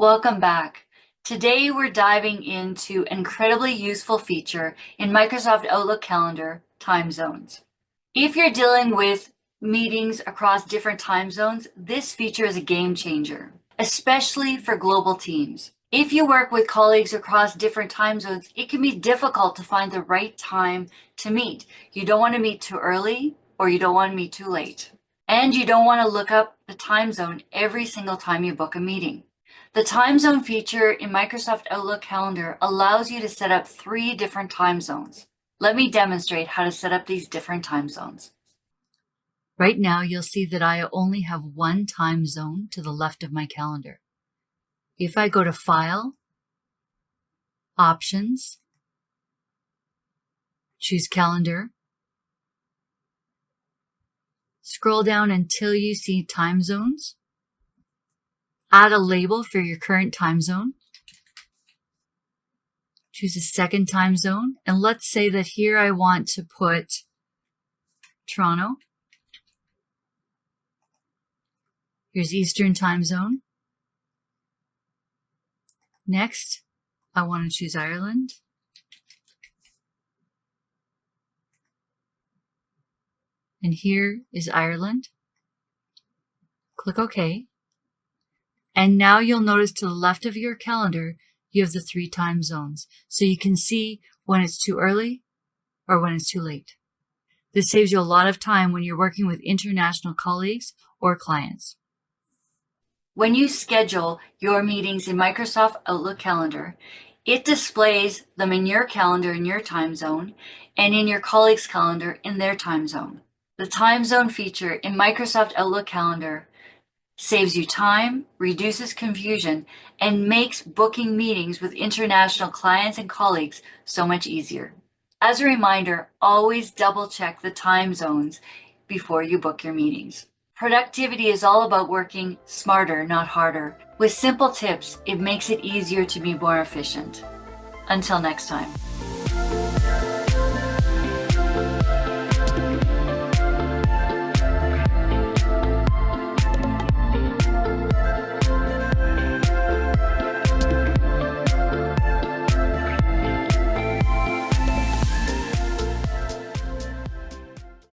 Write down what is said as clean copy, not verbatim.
Welcome back. Today we're diving into an incredibly useful feature in Microsoft Outlook Calendar Timezones. If you're dealing with meetings across different time zones, this feature is a game changer, especially for global teams. If you work with colleagues across different time zones, it can be difficult to find the right time to meet. You don't want to meet too early or you don't want to meet too late. And you don't want to look up the time zone every single time you book a meeting. The time zone feature in Microsoft Outlook Calendar allows you to set up 3 different time zones. Let me demonstrate how to set up these different time zones. Right now, you'll see that I only have one time zone to the left of my calendar. If I go to File, Options, choose Calendar, scroll down until you see Time Zones, add a label for your current time zone, choose a second time zone, and let's say that here I want to put Toronto. Here's Eastern time zone. Next, I want to choose Ireland. And here is Ireland. Click OK. And now you'll notice to the left of your calendar, you have the 3 time zones. So you can see when it's too early or when it's too late. This saves you a lot of time when you're working with international colleagues or clients. When you schedule your meetings in Microsoft Outlook Calendar, it displays them in your calendar in your time zone and in your colleagues' calendar in their time zone. The time zone feature in Microsoft Outlook Calendar saves you time, reduces confusion, and makes booking meetings with international clients and colleagues so much easier. As a reminder, always double-check the time zones before you book your meetings. Productivity is all about working smarter, not harder. With simple tips, it makes it easier to be more efficient. Until next time.